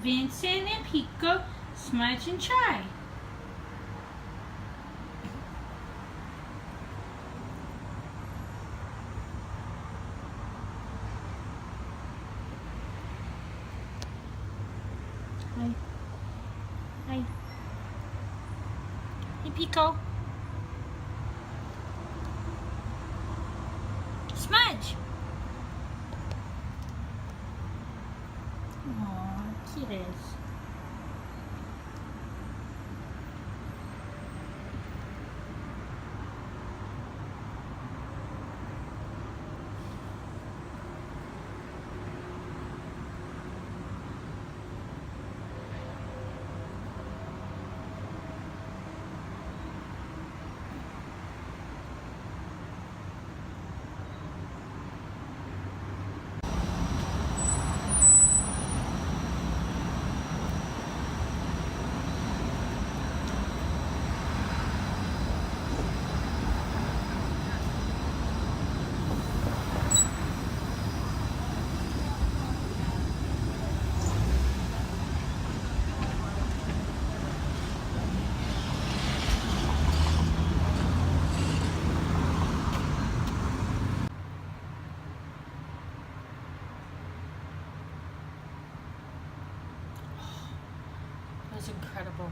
Vincent and Pico, smudge and try. Hi. Hi. Hey, Pico. Smudge. Aw, kitties. That was incredible.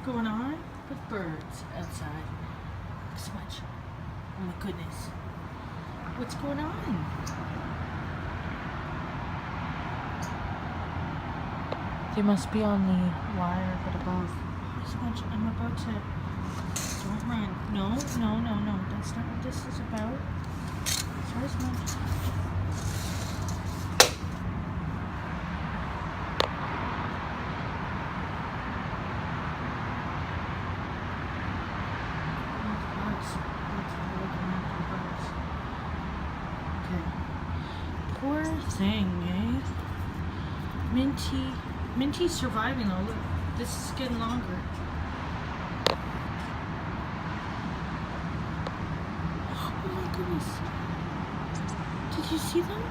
Going on with birds outside. So much. Oh my goodness. What's going on? They must be on the wire but above. So much. I'm about to. Don't run. No. That's not what this is about. Sorry, Smudge. Poor thing, eh? Minty's surviving though. Look, this is getting longer. Oh my goodness. Did you see them?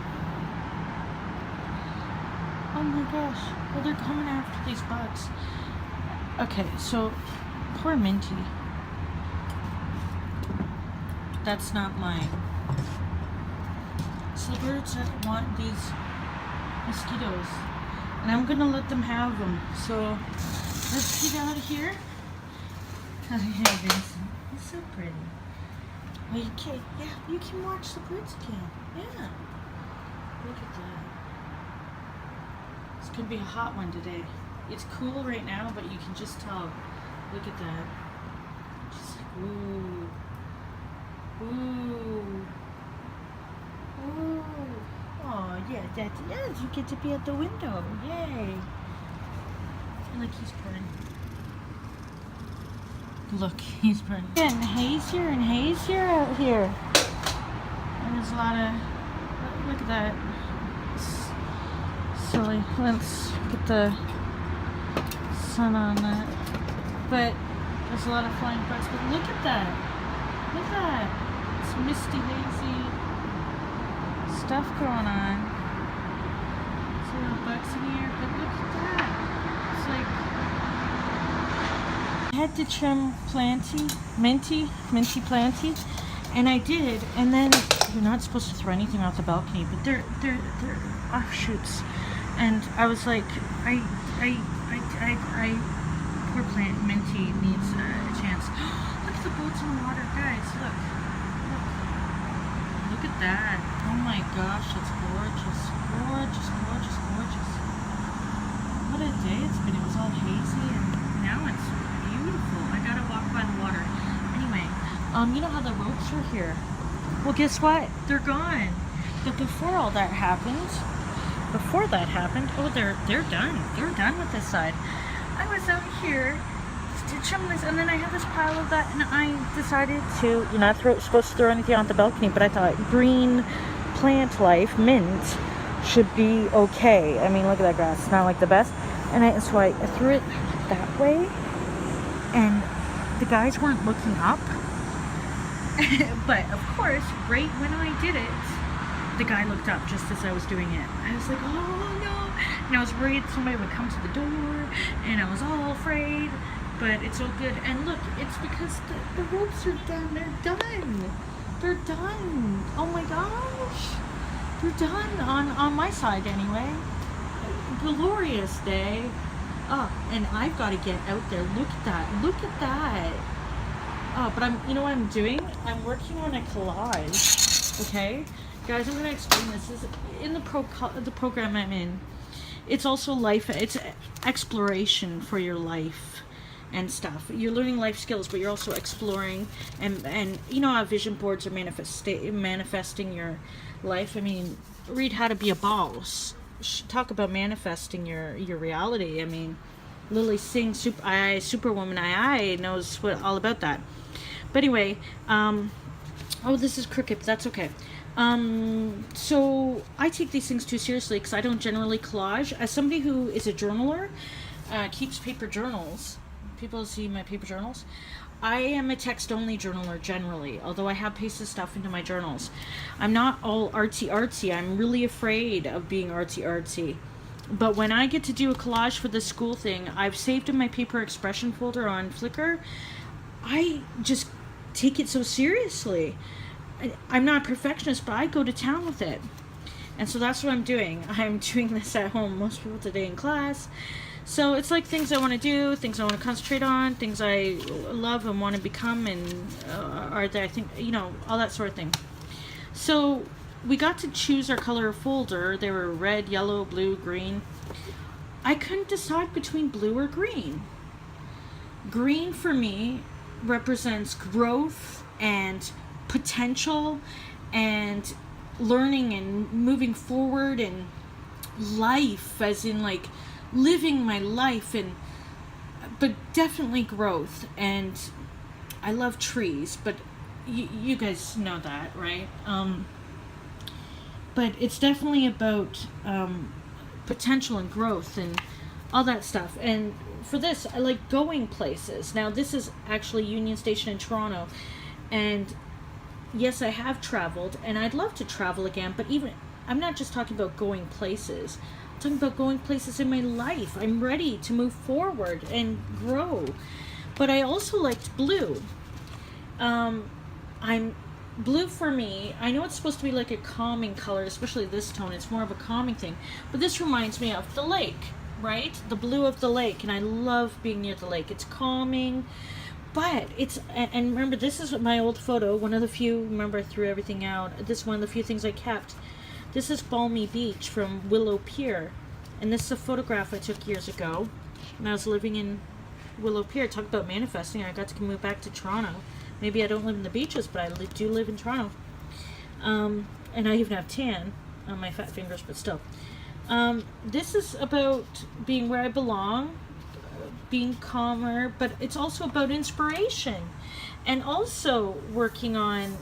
Oh my gosh. Well, they're coming after these bugs. Okay, so poor Minty. That's not mine. It's the birds that want these mosquitoes. And I'm gonna let them have them. So let's get out of here. Oh yeah, Vincent. He's so pretty. Oh, you can, yeah, you can watch the birds again. Yeah. Look at that. It's gonna be a hot one today. It's cool right now, but you can just tell. Look at that. Just like, ooh. Ooh. Ooh. Oh, yeah, that's, yes, you get to be at the window. Yay. I like he's purring. Look, he's purring. Getting hazier and hazier out here. And there's a lot of, look at that. It's silly. Let's get the sun on that. But there's a lot of flying bugs. But look at that. Look at that. It's misty, hazy stuff going on. There's a little bugs in here, but look at that. It's like I had to trim minty planty, and I did. And then you're not supposed to throw anything off the balcony, but they're offshoots. And I was like, poor plant Minty needs a chance. Look at the boats in the water, guys. Look at that. Oh my gosh, it's gorgeous. Gorgeous. What a day it's been. It was all hazy and now it's beautiful. I gotta walk by the water. Anyway, you know how the ropes are here? Well, guess what? They're gone. But before that happened, oh, they're done. They're done with this side. I was out here to trim this, and then I had this pile of that, and I decided to, you're not supposed to throw anything on the balcony, but I thought green plant life, mint, should be okay. I mean, look at that grass. It's not like the best. And so I threw it that way, and the guys weren't looking up. But of course, right when I did it, the guy looked up just as I was doing it. I was like, oh no. And I was worried somebody would come to the door, and I was all afraid, but it's all good. And look, it's because the ropes are done. They're done. They're done. Oh my gosh. They're done on my side anyway. Glorious day. Oh, and I've got to get out there. Look at that. Look at that. Oh, but you know what I'm doing? I'm working on a collage. Okay? Guys, I'm going to explain this. This is in the program I'm in. It's also life. It's exploration for your life and stuff. You're learning life skills, but you're also exploring. And you know how vision boards are manifesting your life? I mean, read How to Be a Boss. Talk about manifesting your reality. I mean, Lily Singh, Superwoman knows all about that. But anyway, oh, this is crooked, but that's okay. So I take these things too seriously because I don't generally collage. As somebody who is a journaler, keeps paper journals, people see my paper journals, I am a text-only journaler generally, although I have pasted stuff into my journals. I'm not all artsy. I'm really afraid of being artsy. But when I get to do a collage for the school thing, I've saved in my paper expression folder on Flickr. I just take it so seriously. I'm not a perfectionist, but I go to town with it. And so that's what I'm doing. I'm doing this at home. Most people today in class. So it's like things I want to do, things I want to concentrate on, things I love and want to become, and are there, I think, you know, all that sort of thing. So we got to choose our color folder. They were red, yellow, blue, green. I couldn't decide between blue or green. Green for me represents growth and potential and learning and moving forward and life, as in like living my life, but definitely growth. And I love trees, but you guys know that, right? But it's definitely about potential and growth and all that stuff. And for this, I like going places. Now, this is actually Union Station in Toronto, and yes, I have traveled, and I'd love to travel again, but even, I'm not just talking about going places. I'm talking about going places in my life. I'm ready to move forward and grow. But I also liked blue. Blue for me, I know it's supposed to be like a calming color, especially this tone. It's more of a calming thing. But this reminds me of the lake, right? The blue of the lake, and I love being near the lake. It's calming. But it's, and remember, this is my old photo, one of the few, remember I threw everything out. This is one of the few things I kept. This is Balmy Beach from Willow Pier. And this is a photograph I took years ago when I was living in Willow Pier. Talk about manifesting. I got to move back to Toronto. Maybe I don't live in the beaches, but I do live in Toronto. And I even have tan on my fat fingers, but still. This is about being where I belong, being calmer, but it's also about inspiration and also working on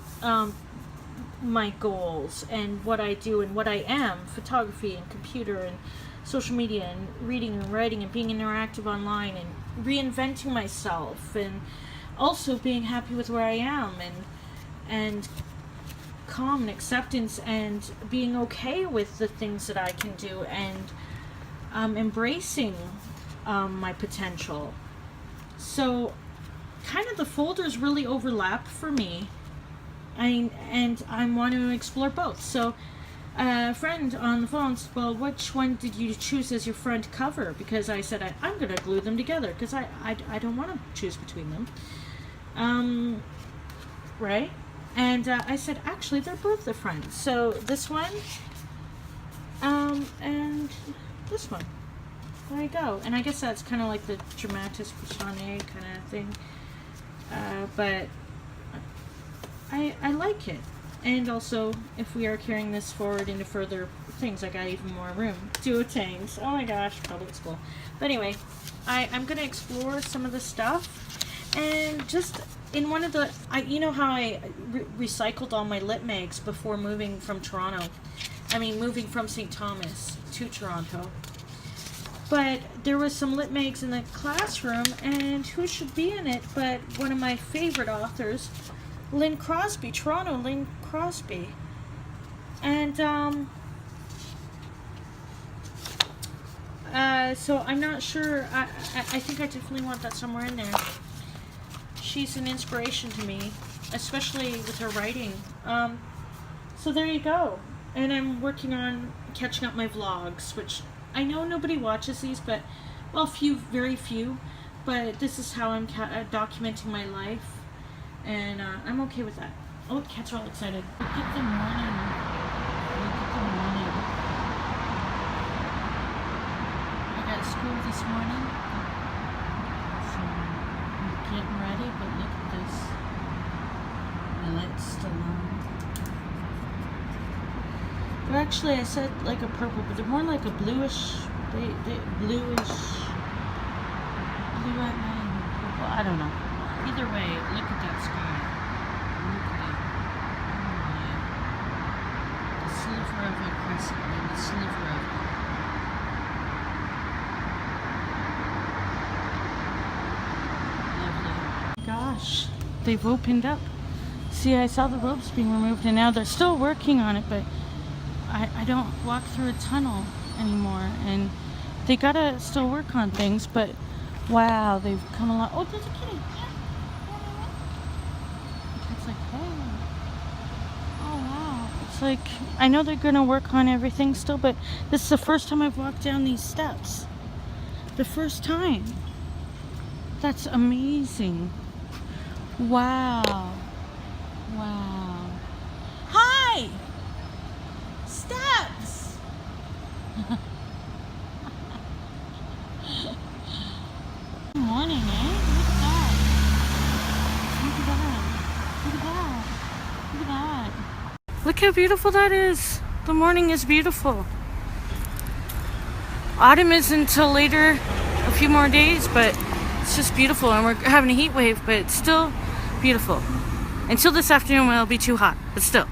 my goals and what I do and what I am, photography and computer and social media and reading and writing and being interactive online and reinventing myself, and also being happy with where I am and calm and acceptance and being okay with the things that I can do and embracing my potential. So kind of the folders really overlap for me, and I want to explore both. So a friend on the phone said, well, which one did you choose as your front cover? Because I said I'm going to glue them together because I don't want to choose between them. Right? And I said, actually, they're both the front. So this one, and this one. There you go. And I guess that's kind of like the dramatis personae kind of thing. But I like it. And also, if we are carrying this forward into further things, I got even more room. Duotangs. Oh my gosh, public school. But anyway, I'm going to explore some of the stuff. And just in one of the, you know how I recycled all my lit mags before moving from Toronto? I mean, moving from St. Thomas to Toronto. But there was some lit mags in the classroom, and who should be in it but one of my favorite authors, Lynn Crosby, Toronto Lynn Crosby. And so I'm not sure. I think I definitely want that somewhere in there. She's an inspiration to me, especially with her writing. So there you go. And I'm working on catching up my vlogs, which I know nobody watches these, but, well, very few. But this is how I'm documenting my life, and I'm okay with that. Oh, the cats are all excited. Look at the morning. Look at the morning. I got school this morning, so I'm getting ready, but look at this. The light's still on. They're actually, I said like a purple, but they're more like a bluish, bluish, blue at night, purple, I don't know. Either way, look at that sky. Look at it. Oh my. The sliver of a crescent, and the sliver of it. Lovely. Gosh, they've opened up. See, I saw the ropes being removed, and now they're still working on it, but I don't walk through a tunnel anymore, and they gotta still work on things, but wow, they've come a lot. Oh, there's a kitty. It's like, hey. Oh, wow. It's like, I know they're gonna work on everything still, but this is the first time I've walked down these steps. The first time. That's amazing. Wow. Wow. Hi! Steps! Good morning, eh? Look at that. Look at that. Look at that. Look at that. Look how beautiful that is. The morning is beautiful. Autumn isn't until later, a few more days, but it's just beautiful. And we're having a heat wave, but it's still beautiful. Until this afternoon when it'll be too hot, but still.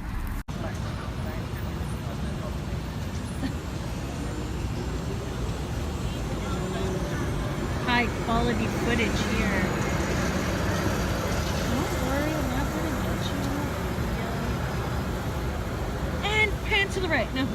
High quality footage here. Don't worry, I'm not gonna get you. And pan to the right. No.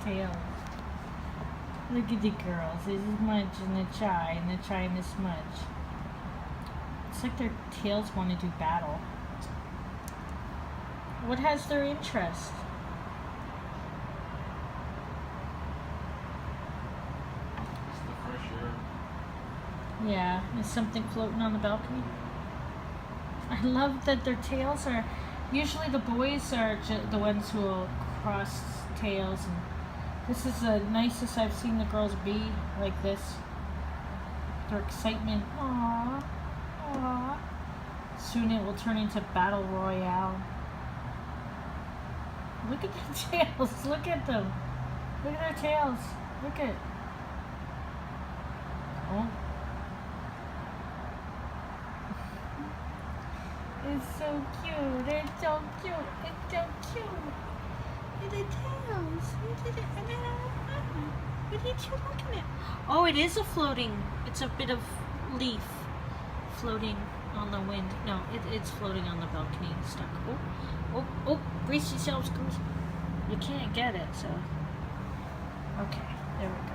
Tail. Look at the girls. This is much and the chai and this much. It's like their tails want to do battle. What has their interest? It's the fresh air. Yeah, is something floating on the balcony? I love that their tails are. Usually the boys are the ones who will cross tails, and this is the nicest I've seen the girls be like this. Their excitement. Aww. Aww. Soon it will turn into battle royale. Look at their tails. Look at them. Look at their tails. Look at. Oh. It's so cute. It's so cute. It's so cute. Look at the tails. Look at it. What are you looking at? Oh, it is a floating. It's a bit of leaf floating on the wind. No, it's floating on the balcony. Stuck. Oh, brace yourselves, girls. You can't get it, so. Okay, there we go.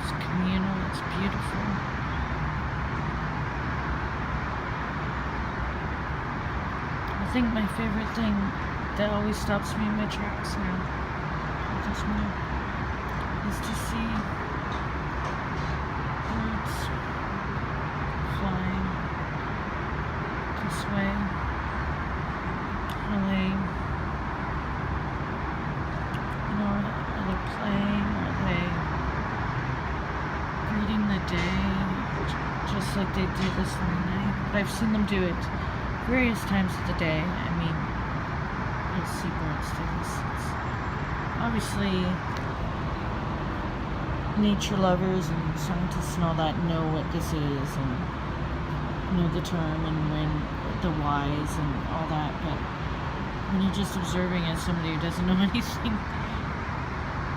It's communal. It's beautiful. I think my favorite thing that always stops me in my tracks now, I just move, is to see birds flying this way. Are they, are they playing? Are they greeting the day? Just like they do this night. But I've seen them do it various times of the day. I mean, you'll see birds do this. It's obviously, nature lovers and scientists and all that know what this is and know the term and when the whys and all that. But when you're just observing as somebody who doesn't know anything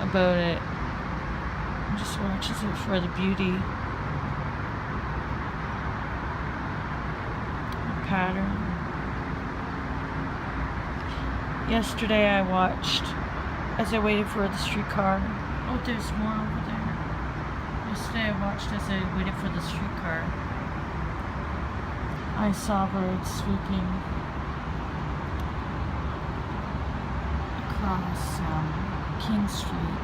about it, just watches it for the beauty, the pattern. Yesterday I watched, as I waited for the streetcar. Oh, there's more over there. Yesterday I watched as I waited for the streetcar. I saw birds swooping across King Street.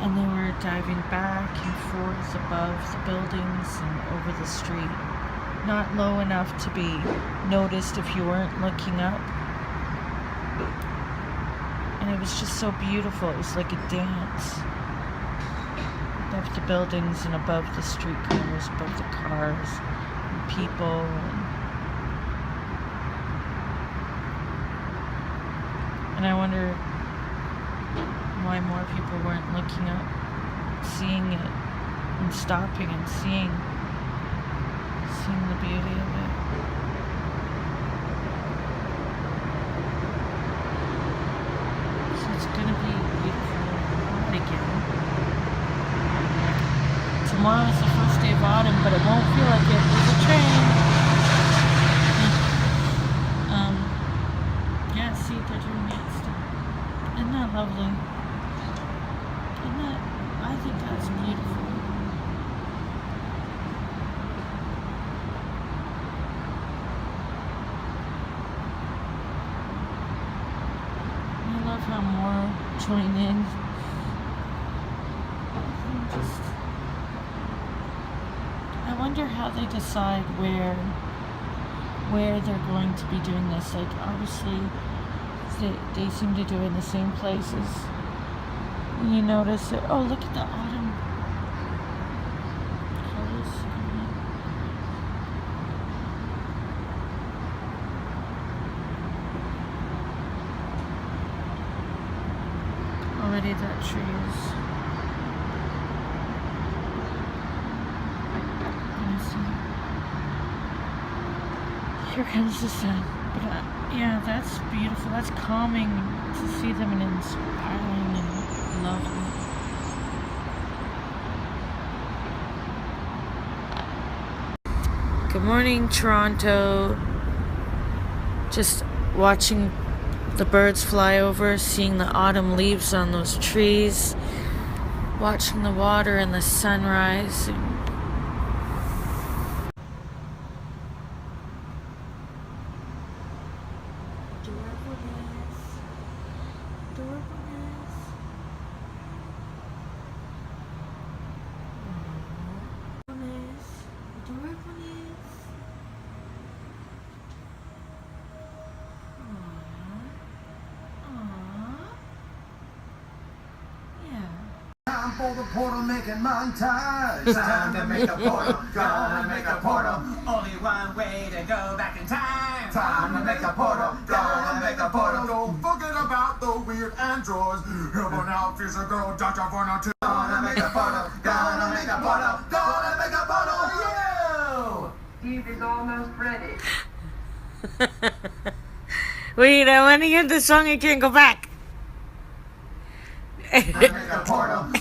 And they were diving back and forth above the buildings and over the street. Not low enough to be noticed if you weren't looking up. And it was just so beautiful. It was like a dance. Above the buildings and above the streetcars, above the cars and people. And I wonder why more people weren't looking up, seeing it, and stopping and seeing the beauty of it. So it's gonna be beautiful again. Tomorrow is the first day of autumn, but it won't feel like it. There's a train. Yeah, see, they're doing that stuff. Isn't that lovely? I think that's beautiful. I love how more join in. I wonder how they decide where they're going to be doing this. Like, obviously, they seem to do it in the same places. You notice it. Oh, look at the autumn colors. Already that tree is. Here comes the sun. But yeah, that's beautiful. That's calming to see them and inspiring and lovely. Good morning, Toronto. Just watching the birds fly over, seeing the autumn leaves on those trees, watching the water and the sunrise. Time for the portal making montage. Time to make a portal, gonna make a portal. Only one way to go back in time. Time to make a portal, gonna make a portal. Don't forget about the weird androids. Heaven out, fish a girl, Dr. Varna too. Gonna make a portal, gonna make a portal, gonna make a portal. Steve is almost ready. Wait, I want to hear the song. I can't go back. Make a portal.